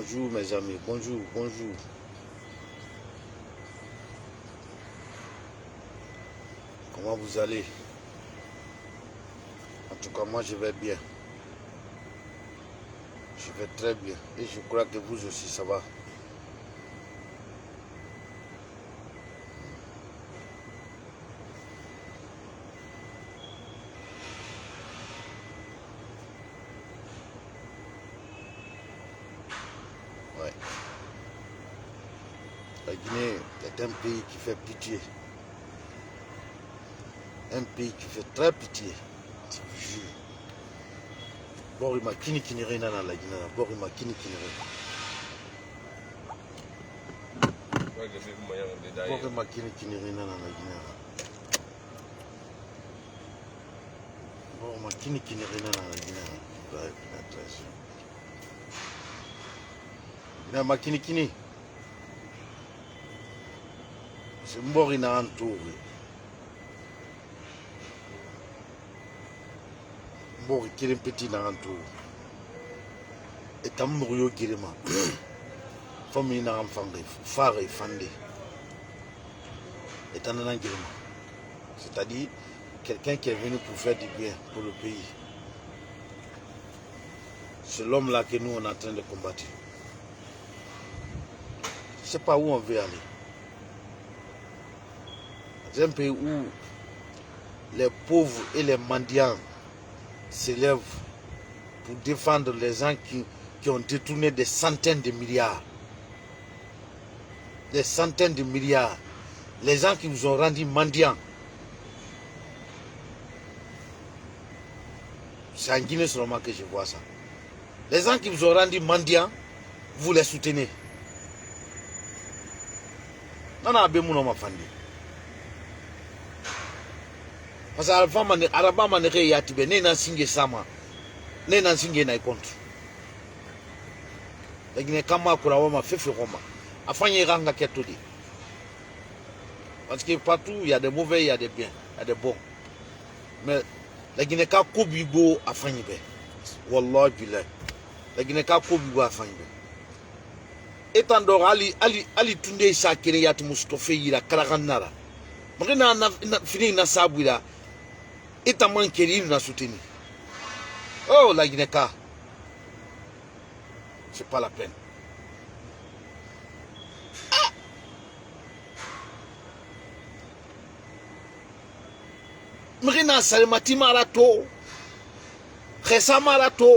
Bonjour mes amis, bonjour, bonjour. Comment vous allez? En tout cas, moi je vais bien. Je vais très bien. Et je crois que vous aussi, ça va. Ouais. La Guinée est un pays qui fait pitié. Un pays qui fait très pitié. Je vous jure. Borima kini kinire na la Guinée. Borima kini kinire. Borima kini kinire na la Guinée. Borima kini kinire na la Guinée. Guinée makini kini. C'est mbori na antouri. Mbori kirim petit na antouri. Et tamourio girima. Famille na amfangé. Fare fandé. Et tanana girima. C'est-à-dire quelqu'un qui est venu pour faire du bien pour le pays. C'est l'homme-là que nous on est en train de combattre. Je ne sais pas où on veut aller. C'est un pays où les pauvres et les mendiants s'élèvent pour défendre les gens qui ont détourné des centaines de milliards. Des centaines de milliards. Les gens qui vous ont rendu mendiants. C'est en Guinée seulement que je vois ça. Les gens qui vous ont rendu mendiants, vous les soutenez. Non, non, non, parce que Araba manere yatibe ne na singe sama ne na singe na contre. La Guinée kama kura wama fefe roma. Afanye ranga ketodi. Parce que partout il y a des mauvais, il y a des biens, il y a des bons. Mais la Guinée ka kobigo afanye be. Wallahi billah. La Guinée ka kobigo afanye be. Étant donné ali tunde sa kene yati mustofe yira karaganara. Magina na fini na sabwira. Étant manqué il n'a soutenu. Oh la Guinée ka. C'est pas la peine. Ah. Magina salimati marato. Resa marato.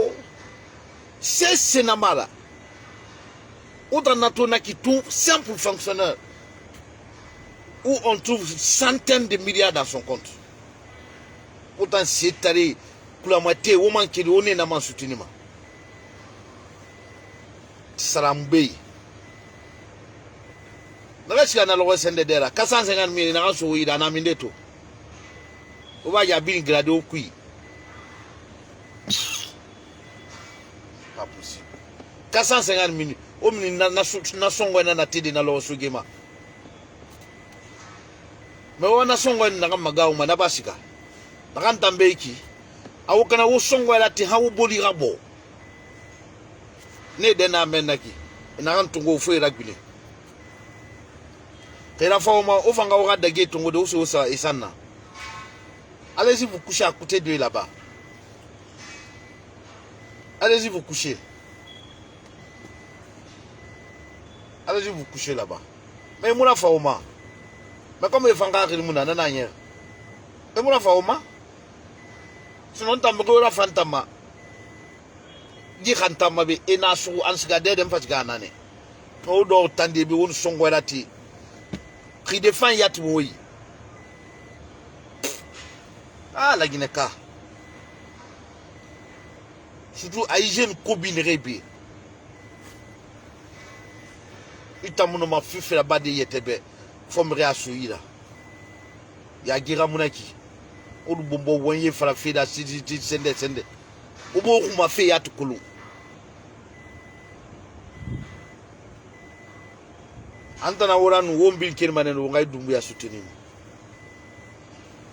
C'est sénamara. Ou dans notre qui tout simple fonctionnaire où on trouve centaines de milliards dans son compte. Autant c'est taré pour la moitié au moins qu'il on est dans mon soutien. Sarambé. Nagashi na lowe sende dera 450 000 na so ida na mindeto. O ba ya bin grade o kui. Pas possible. 450 000 o mini na songo na tidi na lowe sugema. Mais on a songo na magaw manabasika. Nakanta mbeki. Awukana wo songo la ti hawo boli rabo. Ne dena menaki. Na ntungo fo iragule. Tera fawma ofanga o gada geto ngode uso sa isana. Allez-y vous coucher à côté de là-bas. Allez-y vous coucher. Allez-y vous coucher là-bas. Mais mouna fawma. Mais comme ifanga ri mouna nana nyer. Mais mouna fawma. Sinon tambo la fantama. Di khantama be enasu ansgade dem fatgana ne. O do tande bi won songwelati. Qui défend Yatmoui. Ah, la Guinée. Surtout à hygiène Kobin Rébé. Il t'a mon nom fait la bade yetebe. Faut me réassurer là. Il y a Gira Mounaki. Ou le bombo voyez faire la fille da sende. Ou bon m'a fait Yatukulu. Antana oran wombil kirmanen ngai dumbu ya soutenir.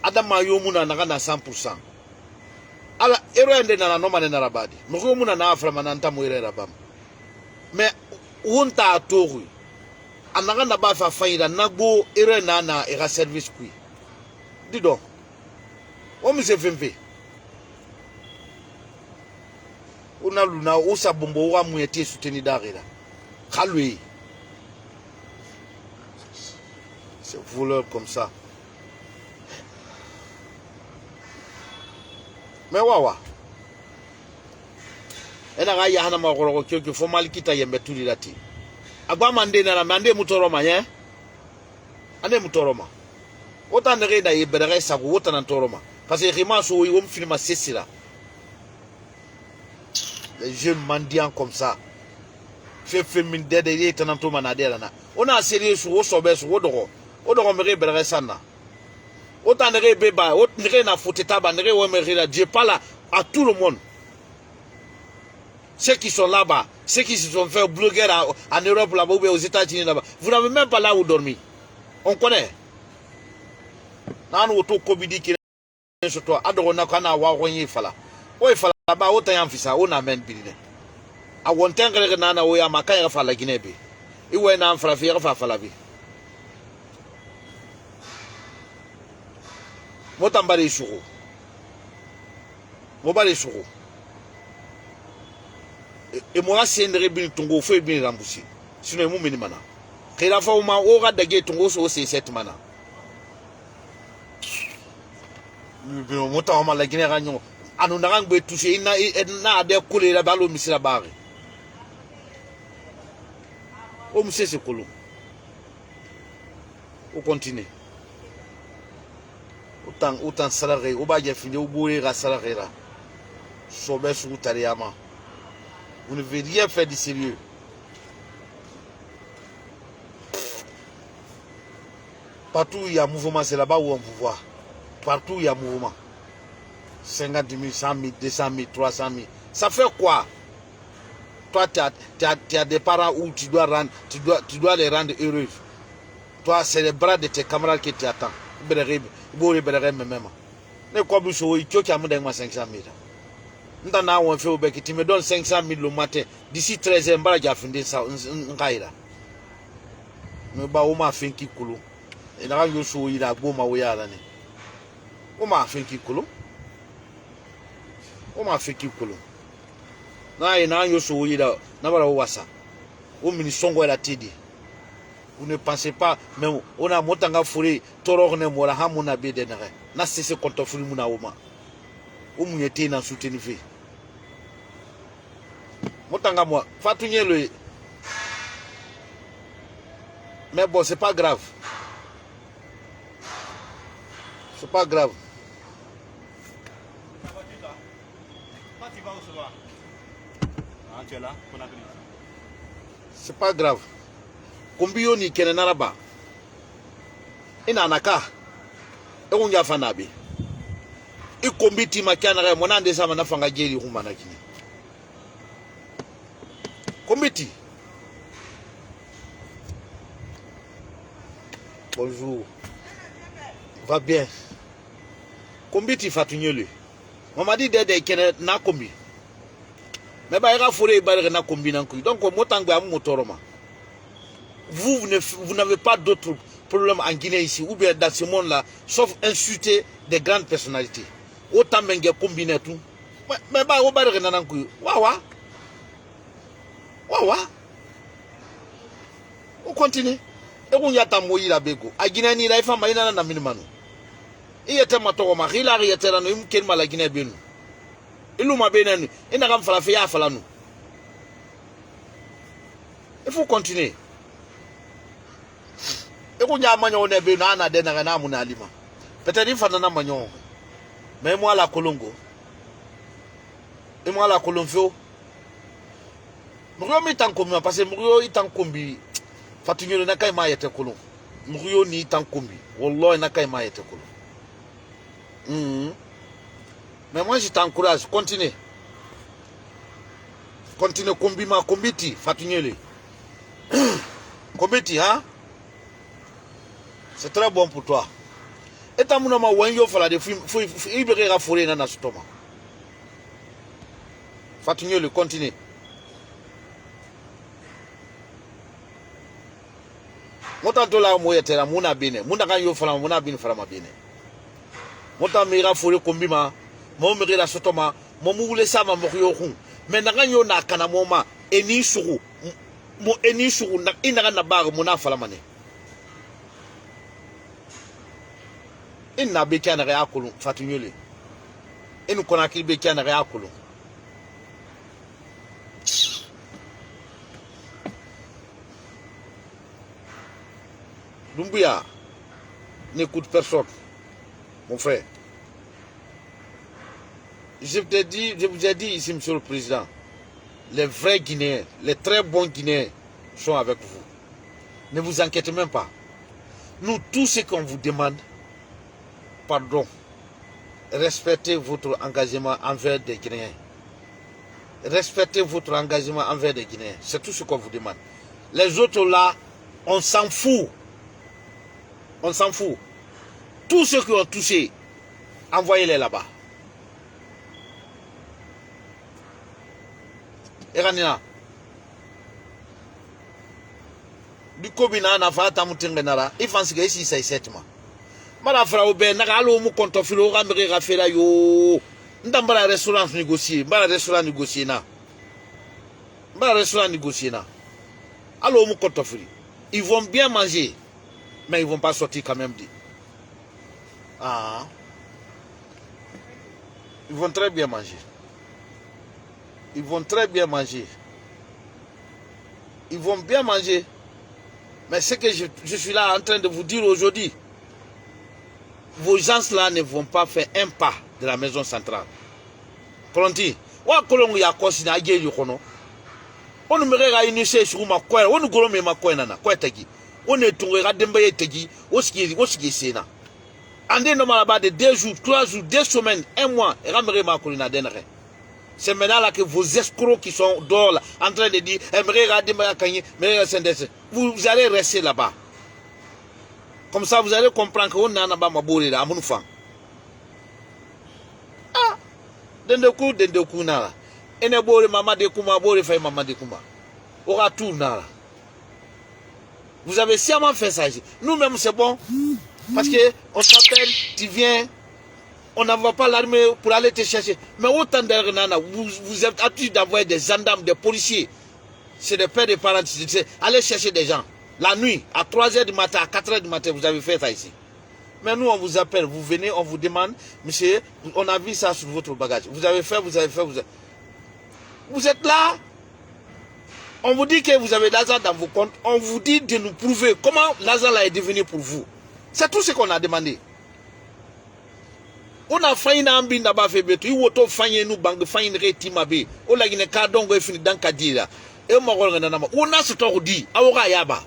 Adama yomuna na 100%. Ala ero ende na no manen rabadi. Mo yomuna na afra mananta mo ere rabam. Mais unta toru anaga na ba fa faida nagbo ere na era service kui dido o mi se femfe ona luna o sa bombo wa mu ete soutenir darela khalwe c'est voleur comme ça mais wawa ena ga ya hana magoro ko formal kita yembe tulilati agba mande na mande mutoroma ye ande mutoroma ota ndere da yebere sa ko ota na toroma parce que rima so yi wom filma sesira les jeunes mendiants comme ça fait min dede yeta na to manadela na ona sérieux so so be so odogo me bere sana ota ndere beba ota ndere na foteta ba ndere wo me rira Dieu parle à tout le monde. Ceux qui sont là-bas, ceux qui se sont fait bloguer en Europe là-bas ou aux États-Unis là-bas, vous n'avez même pas là où dormir. On connaît. Nan woto kobidi ki so to adorona kana wa wonyi fala. O fala ba o tan fisa o na men bidine. A wonten gere na o ya maka ya fala ginebe. Iwe na amfra fi ya fala bi. Motambari shugo. Mobali shugo. Et moi c'est une rébine tongo feu bien remboursé sinon mon minimana que la fois ma ora dagé tongo so c'est 7 mana nous monta ma la guinée ragnon anu na ngbe toucher na de coller la balo misira bare o monsieur c'est colo o continue autant salarié o ba je fini o bourrer à salarié là sobe sous tariama. Vous ne voulez rien faire de sérieux. Partout où il y a mouvement, c'est là-bas où on vous voit. Partout où il y a mouvement. 50 000, 100 000, 200 000, 300 000. Ça fait quoi? Toi, tu as des parents où tu dois les rendre heureux. Toi, c'est les bras de tes camarades qui t'attendent. Ne quoi plus il y a 500 000. Ndana on fait au bec, tu me donnes 500 000 le matin. D'ici 13h, je vais finir ça. Mais bah, on m'a fait qui coulou. Et là, je suis là, bon, ma ouya l'année. On m'a fait qui coulou. On m'a fait qui coulou. Na je suis là, na voilà où ça. Au ministre, on va t'aider. Vous ne pensez pas, mais on a montanga fourré, toror ne mola hamuna bedenere. Na c'est ce qu'on t'a fourré mon aoma. Où m'y était dans soutenir. Motanga moi, Fatounie le. Mais bon, c'est pas grave. C'est pas grave. C'est pas grave. Combien ni kenenaraba. Ina naka. E unja fanabi. I kombiti makana mwana ndesa manafanga jeri humana kini. Combiti. Bonjour. Va bien. Combiti Fatounie. Maman dit dede kene na kombi. Mais bah ira fourré barre na kombi nankou. Donc motangba motoroma. Vous n'avez pas d'autres problèmes en Guinée ici ou bien dans ce monde là sauf insulter des grandes personnalités. Autant menge combiner tout. Mais bah au barre na nankou. Wawa. On continue. Et on y a ta moïse la bego. A Guinée ni la femme ina na minimano. Il était matoro ma hila il était là no imken ma la Guinée benu. Iluma benenu. Ina kam fala fiya fala nous. Il faut continuer. Et on y a manyo ne benu ana de na muna alima. Peut-être il fana na manyo. Mais moi la Colongo. Et moi la Colongo. Mourio mi tankombi parce que Mourio itan kombi Fatounie na kai ma yete kolon. Mourio ni itan kombi. Wallahi na kai ma yete kolon. Mais moi je t'encourage, continue. Continue kombi ma kombiti Fatounie. Kombiti hein? C'est très bon pour toi. Et ta mouna ma wanyo fala de faut ibere fourrer na stoma. Fatounie continue. Mota to la moyetera muna bine. Muna kan yo fala muna bine fala ma bine. Mota mira fori kombima, mo mira sotoma, mo mule sama mo yo khun. Mais na kan yo na kana moma eni suru. Mo eni suru na ina na bar muna fala mane. Inna be kana ga akulu fatunyole. Enu kona kili be kana ga akulu. Doumbouya n'écoute personne, mon frère. Je vous ai dit ici, monsieur le président, les vrais Guinéens, les très bons Guinéens sont avec vous. Ne vous inquiétez même pas. Nous, tout ce qu'on vous demande, pardon, respectez votre engagement envers des Guinéens. Respectez votre engagement envers des Guinéens. C'est tout ce qu'on vous demande. Les autres là, on s'en fout. On s'en fout. Tous ceux qui ont touché, envoyez-les là-bas. Eranina. Du kobina na fata mutengenara. Ifansiga isi sa isetma. Mara fra obe na galo mu kontofilo ga mbere ga fera yo. Ndambara restaurant négocier, mbara restaurant négocier na. Mbara restaurant négocier na. Allo mu kontofili. Ils vont bien manger. Mais ils ne vont pas sortir quand même. Ah. Ils vont très bien manger. Ils vont très bien manger. Ils vont bien manger. Mais ce que je suis là en train de vous dire aujourd'hui, vos gens-là ne vont pas faire un pas de la maison centrale. Pronti. Wa kolongo ya kosi na ajeju kono. Onu merega initié sur ma koe, onu golome ma koe nana, koe tagi. On est tombé à Dembaye Tegi, au ski Sénat. Andé normalement là-bas de 2 jours, 3 jours, 2 semaines, 1 mois, et ramèrez ma colline denere. C'est maintenant là que vos escrocs qui sont dehors là, en train de dire, vous allez rester là-bas. Comme ça, vous allez comprendre qu'on n'a pas ma bourrée là, à mon enfant. Ah! Dendekou, nala. Et ne bourré maman de Kouma, bourré fait maman de Kouma. Aura tout nala. Vous avez sciemment fait ça ici. Nous-mêmes, c'est bon. Parce qu'on s'appelle, tu viens, on n'envoie pas l'armée pour aller te chercher. Mais autant de vous êtes habitué d'avoir des gendarmes, des policiers. C'est des pères, des parents. Allez chercher des gens. La nuit, à 3h du matin, à 4h du matin, vous avez fait ça ici. Mais nous, on vous appelle, vous venez, on vous demande, monsieur, on a vu ça sur votre bagage. Vous avez fait, vous avez fait, vous êtes là. On vous dit que vous avez l'argent dans vos comptes. On vous dit de nous prouver comment l'argent est devenu pour vous. C'est tout ce qu'on a demandé. On a failli n'ambi n'aba fait beto. Il woto failli nous banque failli n'reti mabe. On a gagné cardon go fini dans kadira. Et on m'a regardé. On a ce temps dit. Aura yaba.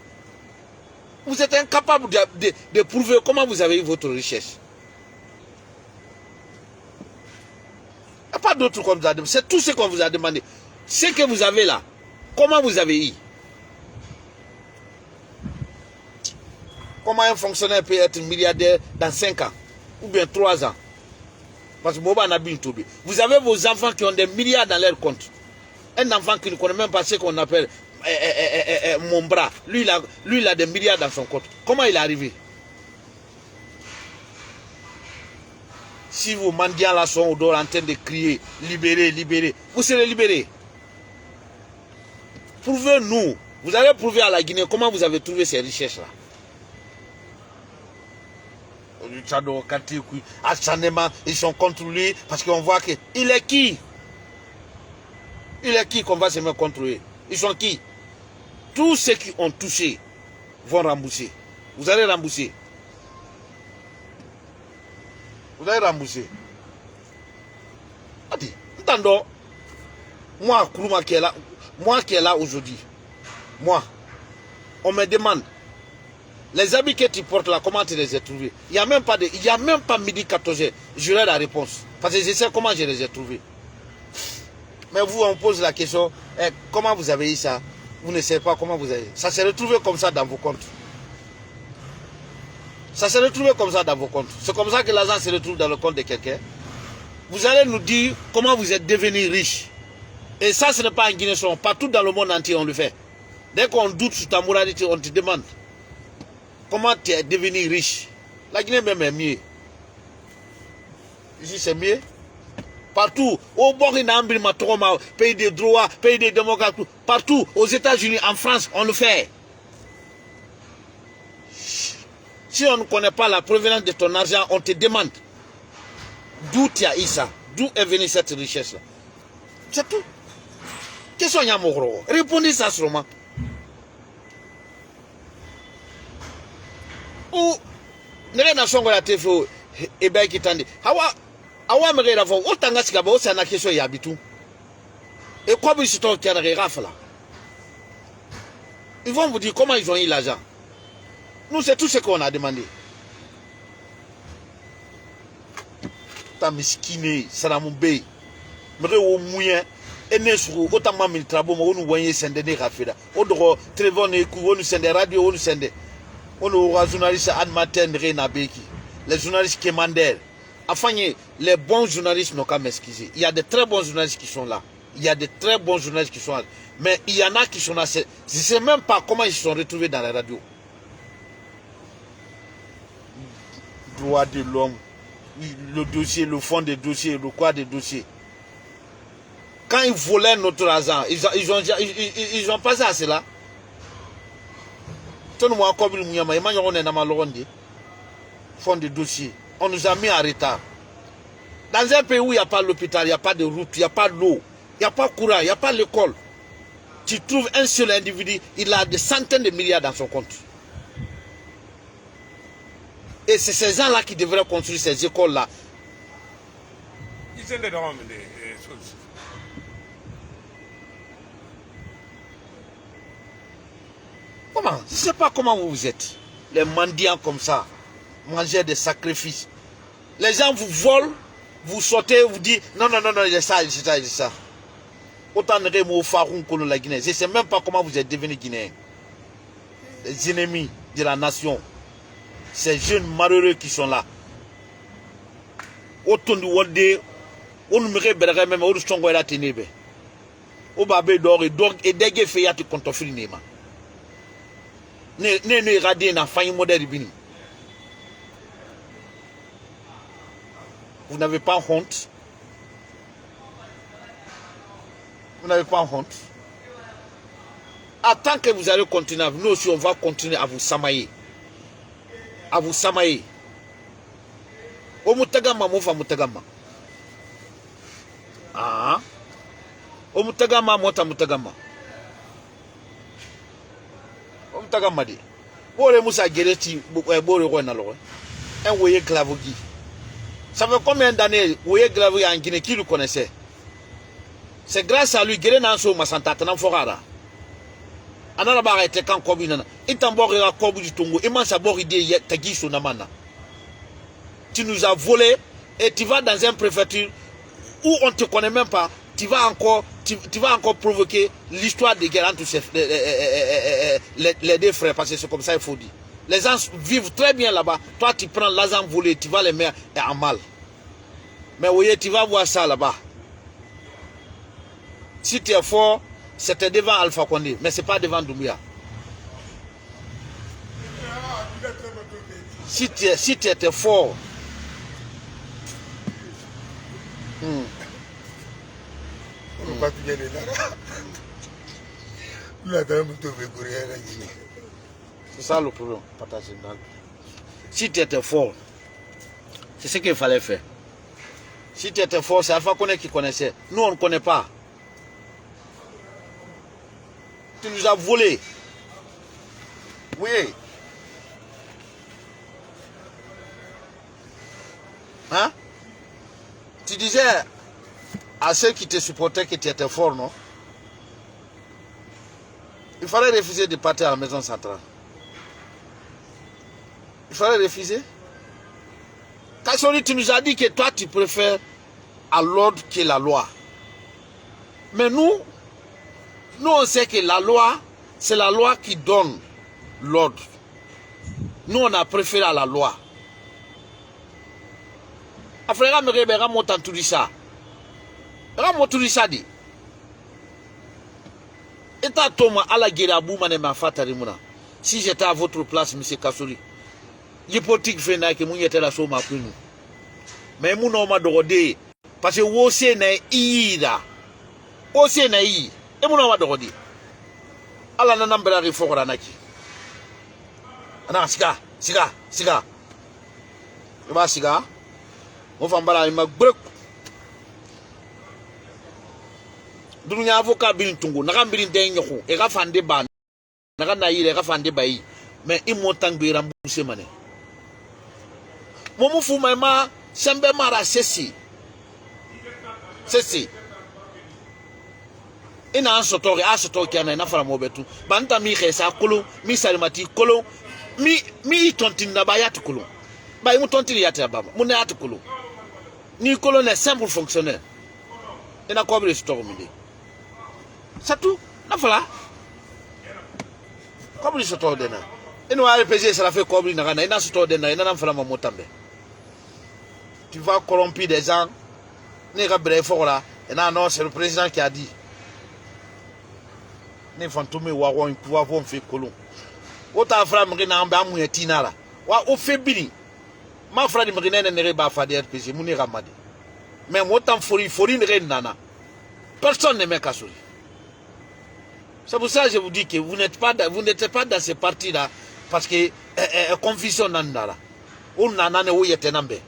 Vous êtes incapable de prouver comment vous avez eu votre richesse. Il n'y a pas d'autre comme ça. C'est tout ce qu'on vous a demandé. Ce que vous avez là. Comment vous avez eu? Comment un fonctionnaire peut être milliardaire dans 5 ans? Ou bien 3 ans? Parce que Boba n'a pas tombé. Vous avez vos enfants qui ont des milliards dans leur compte. Un enfant qui ne connaît même pas ce qu'on appelle mon bras. Lui, il a des milliards dans son compte. Comment il est arrivé? Si vos mendiants là sont au dos en train de crier, libérez, libérez, vous serez libérés. Prouvez-nous. Vous allez prouver à la Guinée comment vous avez trouvé ces richesses-là. Ils sont contre lui parce qu'on voit que... Il est qui? Il est qui qu'on va se mettre contre lui? Ils sont qui? Tous ceux qui ont touché vont rembourser. Vous allez rembourser. Vous allez rembourser. Attends, moi qui est là aujourd'hui, moi, on me demande, les habits que tu portes là, comment tu les as trouvés? Il n'y a même pas midi 14h, j'aurai la réponse. Parce que je sais comment je les ai trouvés. Mais vous, on pose la question, comment vous avez eu ça? Vous ne savez pas comment vous avez. Ça s'est retrouvé comme ça dans vos comptes. Ça s'est retrouvé comme ça dans vos comptes. C'est comme ça que l'argent se retrouve dans le compte de quelqu'un. Vous allez nous dire comment vous êtes devenu riche. Et ça, ce n'est pas en Guinée, partout dans le monde entier, on le fait. Dès qu'on doute sur ta moralité, on te demande. comment tu es devenu riche. La Guinée même est mieux. Ici c'est mieux. Partout, au bord de pays de droit, pays de démocrates, partout, aux États-Unis, en France, on le fait. Si on ne connaît pas la provenance de ton argent, on te demande d'où tu as eu ça, d'où est venue cette richesse-là. C'est tout. Question Yamogro. Répondez ça seulement. Ou, ne n'a pas la TV, et bien qui t'a dit, awa me rera fo otanga sikaba o sana question ya bitu et quoi vous se toque à rafla ils vont vous dire comment ils ont eu l'argent. Nous c'est tout ce qu'on a demandé. Ta miskine salamumbe mere o muyen enesuru otama mil trabo mo onu wanye sende ne rafida odoro téléphone ku onu sende radio onu sende onu journaliste animateur na beki les journalistes qui mandent. Enfin, les bons journalistes n'ont qu'à m'excuser. Il y a de très bons journalistes qui sont là. Il y a de très bons journalistes qui sont là. Mais il y en a qui sont là. Je ne sais même pas comment ils se sont retrouvés dans la radio. Droit de l'homme, le dossier, le fond des dossiers, le quoi des dossiers. Quand ils volaient notre argent, ils ont passé à cela. Fond des dossiers. On nous a mis en retard. Dans un pays où il n'y a pas l'hôpital, il n'y a pas de route, il n'y a pas d'eau, il n'y a pas de courant, il n'y a pas l'école. Tu trouves un seul individu, il a des centaines de milliards dans son compte. Et c'est ces gens-là qui devraient construire ces écoles-là. Comment? Je ne sais pas comment vous êtes. Les mendiants comme ça. Manger des sacrifices. Les gens vous volent, vous sortez, vous dites non, non, non, non, il est ça, il est ça, il est ça. Autant de mots faroun que la Guinée. Je ne sais même pas comment vous êtes devenus Guinéens. Les ennemis de la nation. Ces jeunes malheureux qui sont là. Autant de wodé, on ne me réveillerait même, on ne se la ténèbre. Au babé d'or et dégué fait y'a tu comptes offrir Nema. Ne radé n'a failli modèle bini. Vous n'avez pas honte. Vous n'avez pas honte. Tant que vous allez continuer, nous aussi on va continuer à vous samailler. À vous samailler. Au Mutagama, Moufa Mutagama. Ah. Au Mutagama, Mota Mutagama. Au Mutagama dit. Bore Moussa Gereti, Bore Ronalo. Un voyer Clavogi. Ça fait combien d'années Ouye Glavi en Guinée qui le connaissait? C'est grâce à lui que Nanso Masanta Tanamforara. Anarabara était quand Kobinana. Et Tamborera Kobu du Tongo. Et Mansabor idée Tagiso Namana. Tu nous as volé et tu vas dans un préfecture où on ne te connaît même pas. Tu vas encore provoquer l'histoire de guerre entre les deux frères. Parce que c'est comme ça il faut dire. Les gens vivent très bien là-bas. Toi, tu prends l'argent volé, tu vas les mettre en mal. Mais oui, tu vas voir ça là-bas. Si tu es fort, c'était devant Alpha Condé, mais ce n'est pas devant Doumbia. Si tu étais fort, c'est ça le problème. Si tu étais fort, c'est ce qu'il fallait faire. Si tu étais fort, c'est Alpha Condé qui connaissait. Nous, on ne connaît pas. Tu nous as volé. Oui. Hein? Tu disais à ceux qui te supportaient que tu étais fort, non? Il fallait refuser de partir à la maison centrale. Il fallait refuser. Kassori, tu nous as dit que toi, tu préfères à l'ordre que la loi. Mais nous, on sait que la loi, c'est la loi qui donne l'ordre. Nous, on a préféré à la loi. Afrera me rebera montant tout ça. Ramo tout ça dit. Et ta toma à la guerre à Boumane ma fatarimuna. si j'étais à votre place, M. Kassouri, l'hypothèque fait que vous êtes la somme à nous. Mais vous n'avez pas de parce que vous êtes naïda. Vous êtes naïda. Et vous n'avez pas de Allah n'a pas de fort à Naki. Ana siga. Tu vas siga. On va m'bala ma brek. Dunya avocat bin tungu. Naka bin denyo. E ka fande ban. Naka naïda e ka fande bayi. Mais il montant bi rembourser mané. Momu fu ma sembe mara sesi. Ina ansotori asotori ana fara mobetu. Banta mi khesa kolo, mi salimati kolo, mi tontine na bayat kolo. Ba imu tontine yate baba. Mune at kolo. Ni kolo ne simple fonctionnaire. Ina ko bi store mi. C'est tout. Na fala. Ko bi store dena. Ina wa RPG ça la fait ko bi na kana ina store dena ina na fala ma motambe. Tu vas corrompre des gens. N'est pas bref là. Et non, c'est le président qui a dit. N'est fantôme ou avoir un pouvoir pour faire colon. Autant frère m'rina amba mouetina là. Wa au fait bini. Ma frère m'rina n'est pas faire des RPG. Mouni ramadi. Mais autant fori ne nana. Personne n'aime Kassouri. C'est pour ça que je vous dis que vous n'êtes pas dans ces partis là parce que confusion nanda là. On nana ne ouye tenambe.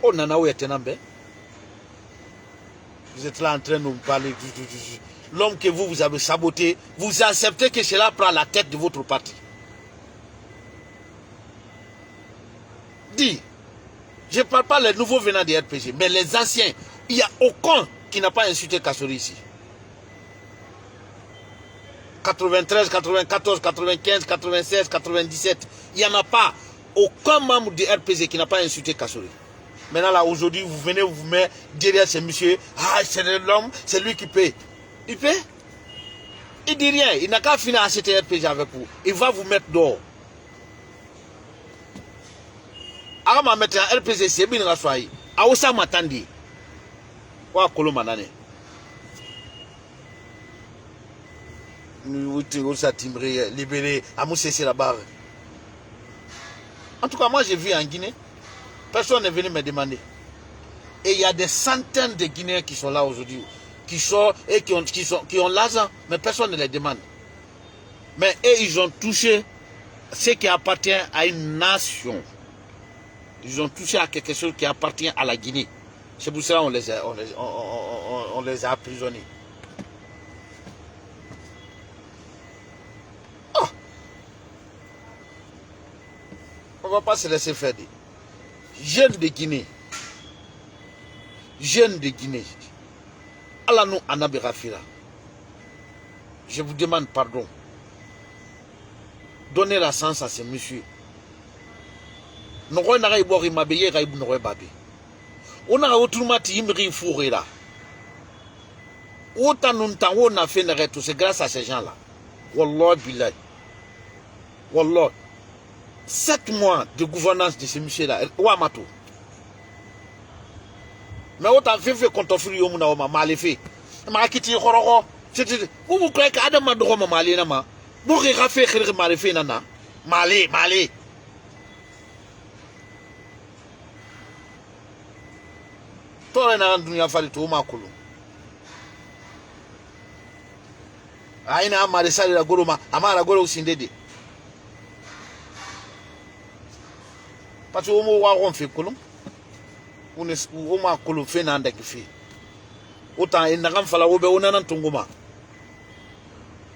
On nana ouye tenambe. Vous êtes là en train de nous parler. L'homme que vous avez saboté, vous acceptez que cela prend la tête de votre parti. Dis, je ne parle pas des nouveaux venants des RPG, mais les anciens. Il n'y a aucun qui n'a pas insulté Kassouri ici. 93, 94, 95, 96, 97. Il n'y en a pas. Aucun membre du RPG qui n'a pas insulté Kassouri. Maintenant, là, aujourd'hui, vous venez vous mettre derrière ce monsieur. Ah, c'est l'homme, c'est lui qui paie. Il paie? Il dit rien. Il n'a qu'à finir à acheter RPG avec vous. Il va vous mettre dehors. Alors, ma mettre un RPG, c'est bien la soirée. A osa matandi. Wa kolo manane. Nous osa timbré, libéré, à mousser la barre. En tout cas, moi, j'ai vu en Guinée. Personne n'est venu me demander. Et il y a des centaines de Guinéens qui sont là aujourd'hui, qui sont et qui ont l'argent, mais personne ne les demande. Mais eux, ils ont touché ce qui appartient à une nation. Ils ont touché à quelque chose qui appartient à la Guinée. C'est pour cela qu'on les a emprisonnés. Oh. On ne va pas se laisser faire dire. Jeunes de Guinée, Allah nous anabi rafira. Je vous demande pardon. Donnez la chance à ce monsieur. Nous avons un peu de mabeye, nous avons on a autrement timbré fourré là. Autant nous on a fait tout, c'est grâce à ces gens-là. Wallah billah. Wallah. 7 mois de gouvernance de ce monsieur-là, Ouamatou. Mais autant fait contre Frio Mouna, mal fait. Makiti Hororo, vous croyez qu'Adam Madroma Malénama, vous avez fait mal fait Nana, Malé. Toi, on a fait tout Makulu. Aina Marissa la Goroma, Amara Goro Sindede. Parce que on fait colon, on m'a colon fait n'en fait. Autant il n'a pas fallu on a tongoma.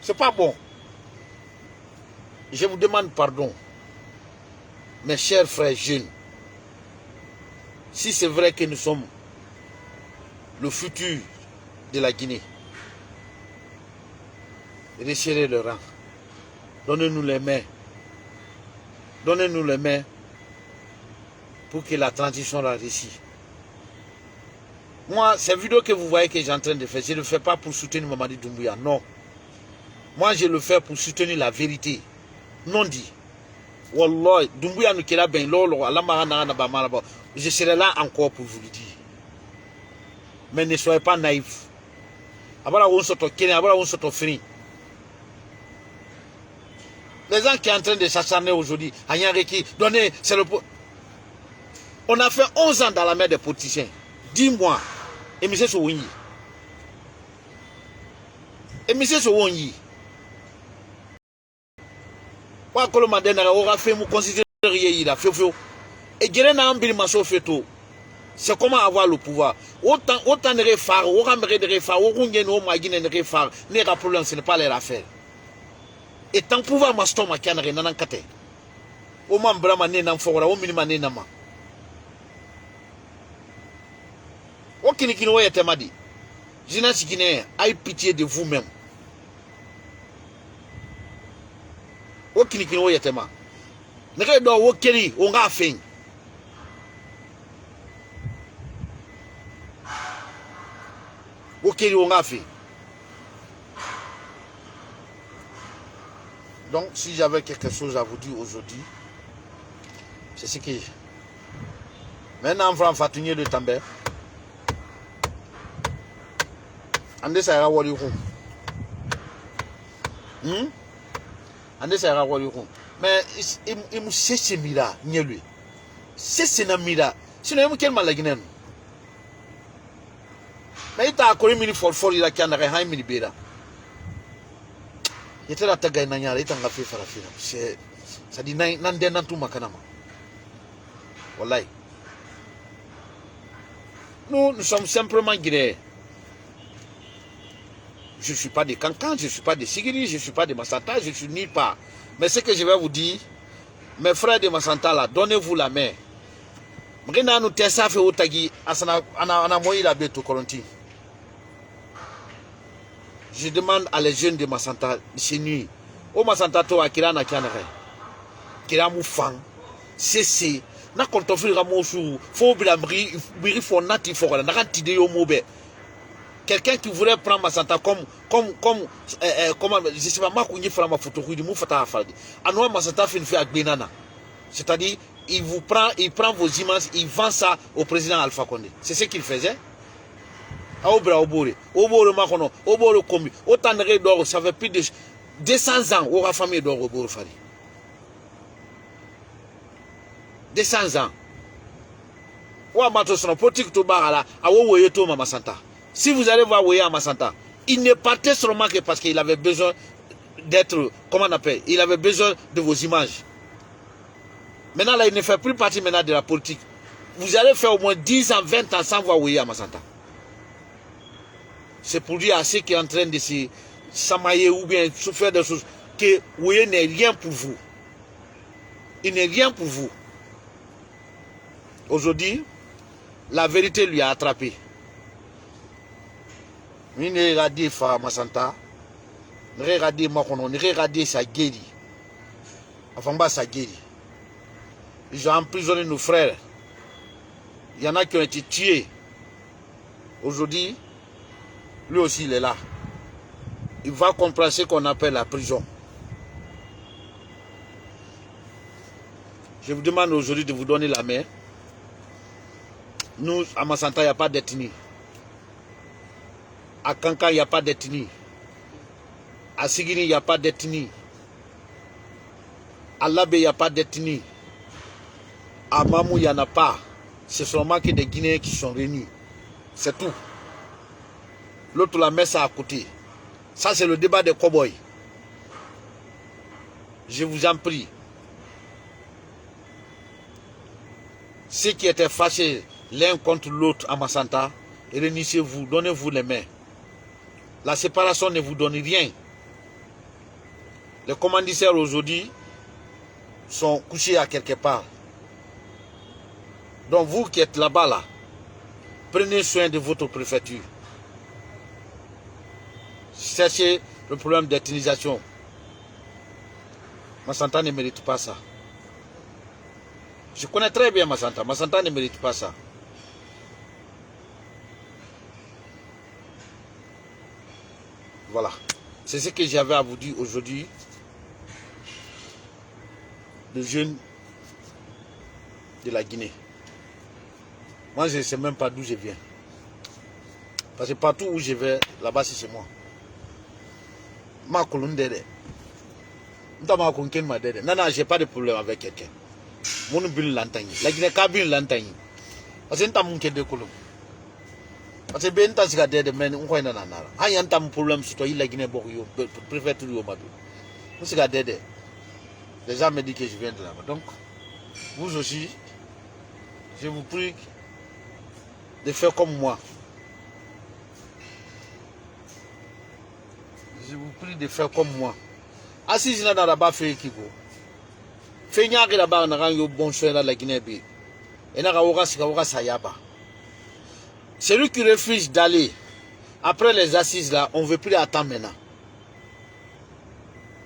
C'est pas bon. Je vous demande pardon, mes chers frères jeunes. Si c'est vrai que nous sommes le futur de la Guinée, resserrez le rang. Donnez-nous les mains. Donnez-nous les mains. Pour que la transition la réussisse. Moi, ces vidéos que vous voyez que j'ai en train de faire, je ne le fais pas pour soutenir Mamadi Doumbouya, non. Moi, je le fais pour soutenir la vérité. Non dit. Wallah, Doumbouya nous kira ben lolo, je serai là encore pour vous le dire. Mais ne soyez pas naïfs. Abala on s'auto kene, abala on s'auto fini. Les gens qui sont en train de s'acharner aujourd'hui, à Yanreki, donner, c'est le... On a fait 11 ans dans la mer des politiciens. 10 mois. Et M. Sowonyi. Et M. Sowonyi. Wa koloma denara aura fait mu considérer ira fefo. Et Gerena ambili maso feto. C'est comment avoir le pouvoir. Autant de réfar, autant de réfar, autant de réfar, n'est pas problème, ce n'est pas leur affaire. Et tant pouvoir maston ma kianare nanan kate. Au man brama ne nan fora, au minima ne nama. Au kinikino ya temadi. Jeunesse guinéenne, aie pitié de vous-même. Au kinikino ya tema. Ne redo au keri, on a fait. Ok, on a fait. Donc, si j'avais quelque chose à vous dire aujourd'hui, c'est ce que... Maintenant, on va fatiguer le també. Ande ça ira wali kou. Ande ça ira wali kou. Mais il me sait mira, n'y lui. C'est na mira. Sinon, il me quel mal la Guinée. Mais il t'a accordé mini for il a qu'un arrêt mini bira. Il était là tagay nanya, il était en fait farafina. C'est ça dit nan den nan tout makanama. Wallahi. Nous sommes simplement guinéens. Je ne suis pas de Cancan, je ne suis pas de Sigiri, je ne suis pas de Massanta, je ne suis ni pas. Mais ce que je vais vous dire, mes frères de Massanta là, donnez-vous la main. Mrina nous tessa fait otagi asana ana moyi la beto koronti. Je demande à les jeunes de Massanta, chez nuit, au Massanta to akira na kianere. Kira mu fang, cessez, na kontofil ramosu, faut bila mri fo nati fo na kan tide yo mobe. Quelqu'un qui voudrait prendre Massanta comme je sais pas ma kunyi fera ma photo ku di mu fata afadi. Anwa Massanta fait agbenana. C'est-à-dire il prend vos images, il vend ça au président Alpha Condé. C'est ce qu'il faisait. Aobra Obore, Obore Makono, Obore Komi, autant de d'or, ça fait plus de 200 ans, aura famille d'or Obore Fari. 200 ans. Ouah Matosno, politique to Barala, Awo Yeto Mama Santa. Si vous allez voir Woya Massanta, il ne partait seulement que parce qu'il avait besoin d'être, comment on appelle, il avait besoin de vos images. Maintenant là, il ne fait plus partie maintenant de la politique. Vous allez faire au moins 10 ans, 20 ans sans voir Woya Massanta. C'est pour dire à ceux qui sont en train de se samailler ou bien souffrir des choses que Woye n'est rien pour vous. Il n'est rien pour vous. Aujourd'hui, la vérité lui a attrapé. Il ne regarde pas Massanta, ne regarde Makono, ne regarde sa guéri. Enfin, pas sa guéri. Ils ont emprisonné nos frères. Il y en a qui ont été tués. Aujourd'hui, lui aussi il est là. Il va comprendre ce qu'on appelle la prison. Je vous demande aujourd'hui de vous donner la main. Nous, à Massanta, il n'y a pas d'ethnie. À Kankan, il n'y a pas d'ethnie. À Sigiri, il n'y a pas d'ethnie. À Labé, il n'y a pas d'ethnie. À Mamou, il n'y en a pas. C'est seulement que des Guinéens qui sont réunis. C'est tout. L'autre la met ça à côté. Ça, c'est le débat des cow-boys. Je vous en prie. Ceux qui étaient fâchés l'un contre l'autre à Massanta, réunissez-vous, donnez-vous les mains. La séparation ne vous donne rien. Les commanditaires aujourd'hui sont couchés à quelque part. Donc vous qui êtes là-bas, là, prenez soin de votre préfecture. Cherchez le problème d'ethnisation. Massanta ne mérite pas ça. Je connais très bien Massanta. Massanta ne mérite pas ça. Voilà. C'est ce que j'avais à vous dire aujourd'hui. Les jeunes de la Guinée. Moi, je ne sais même pas d'où je viens. Parce que partout où je vais, là-bas, c'est chez moi. Ma colonne d'aider. Non, j'ai pas de problème avec quelqu'un. Mon bin l'antagni. La Guinée cabine l'antagni. Parce que n'tam de colom. Parce que ben tas de men on koina nanara. Ha yantam problème sur toi, il la Guinée borio préfère tout au madou. On se garde. Les gens me disent que je viens de là-bas. Donc, vous aussi, je vous prie de faire comme moi. Je vous prie de faire comme moi. Assis là dans la bas fait qui go. Fait n'y a que là-bas on a un bon choix dans la Guinée. Et n'a pas sayaba. Celui qui refuse d'aller après les assises là, on ne veut plus attendre maintenant.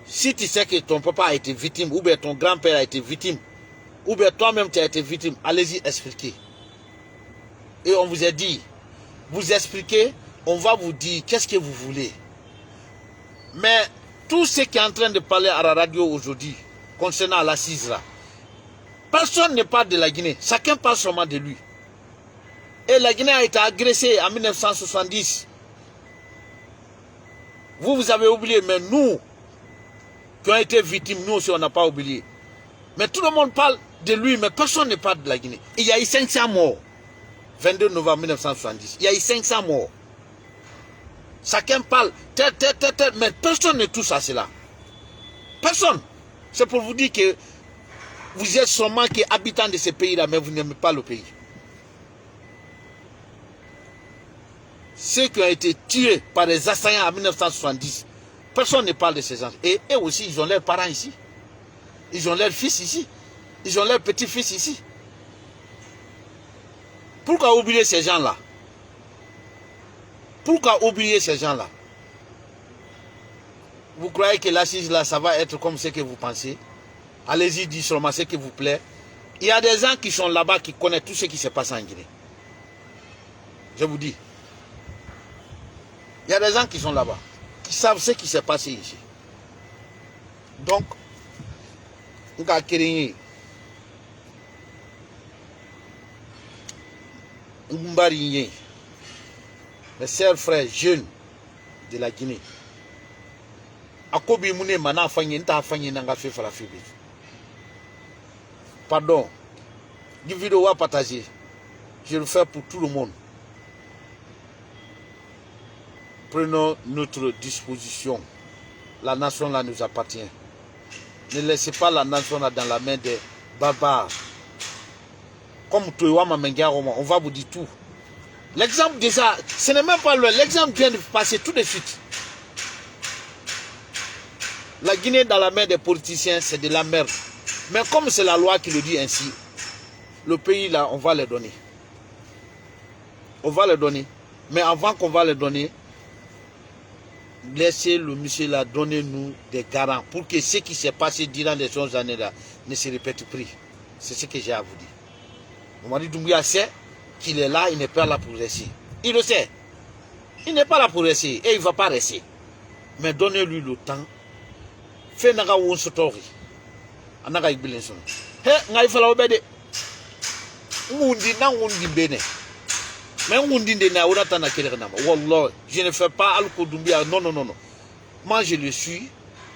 Si tu sais que ton papa a été victime, ou bien ton grand-père a été victime, ou bien toi-même tu as été victime, allez-y expliquer. Et on vous a dit, vous expliquez, on va vous dire qu'est-ce que vous voulez. Mais tout ce qui est en train de parler à la radio aujourd'hui, concernant l'assise là, personne ne parle de la Guinée, chacun parle seulement de lui. Et la Guinée a été agressée en 1970. Vous avez oublié, mais nous, qui ont été victimes, nous aussi on n'a pas oublié. Mais tout le monde parle de lui, mais personne ne parle de la Guinée. Il y a eu 500 morts. 22 novembre 1970. Il y a eu 500 morts. Chacun parle, mais personne ne touche à cela. Personne. C'est pour vous dire que vous êtes seulement habitants de ce pays-là, mais vous n'aimez pas le pays. Ceux qui ont été tués par les assaillants en 1970, personne ne parle de ces gens. Et eux aussi, ils ont leurs parents ici. Ils ont leurs fils ici. Ils ont leurs petits-fils ici. Pourquoi oublier ces gens-là? Pourquoi oublier ces gens-là? Vous croyez que l'assise là, ça va être comme ce que vous pensez? Allez-y, dites seulement ce qui vous plaît. Il y a des gens qui sont là-bas qui connaissent tout ce qui se passe en Guinée. Je vous dis. Il y a des gens qui sont là-bas, qui savent ce qui s'est passé ici. Donc, on va créer mes chers frères jeunes de la Guinée. Akobi mune mana fanyi nta fanyi nanga fe fala fe. Pardon. Du vidéo à partager. Je le fais pour tout le monde. Prenons notre disposition. La nation là nous appartient. Ne laissez pas la nation là dans la main des barbares. Comme Toyama Mengaroma, on va vous dire tout. L'exemple déjà, ce n'est même pas loin. L'exemple vient de passer tout de suite. La Guinée dans la main des politiciens, c'est de la merde. Mais comme c'est la loi qui le dit ainsi, le pays là, on va le donner. On va le donner. Mais avant qu'on va le donner, laissez le monsieur là donner nous des garants pour que ce qui s'est passé durant les 11 années là ne se répète plus. C'est ce que j'ai à vous dire. Mamadi Doumbouya sait qu'il est là, il n'est pas là pour rester. Il le sait. Il n'est pas là pour rester et il ne va pas rester. Mais donnez-lui le temps. Fais naga won sotori. Anaga ibilin son. He ngai fala obede. Ngundi na ngundi bene. Mais ngundi de na ora tana kele na. Wallah, je ne fais pas Alko Doumbouya. Non non non non. Moi je le suis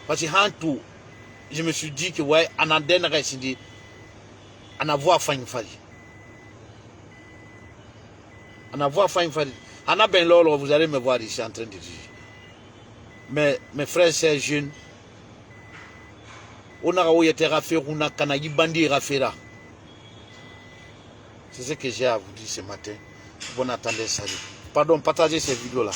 parce que hantou je me suis dit que ouais, ananden naga sindi anavoa fany fali. Anavoa fany fali. Ana ben lolo, vous allez me voir ici en train de dire. Mais mes frères et sœurs jeunes, on a c'est ce que j'ai à vous dire ce matin. Bon attendez, salut. Pardon, partagez ces vidéos là.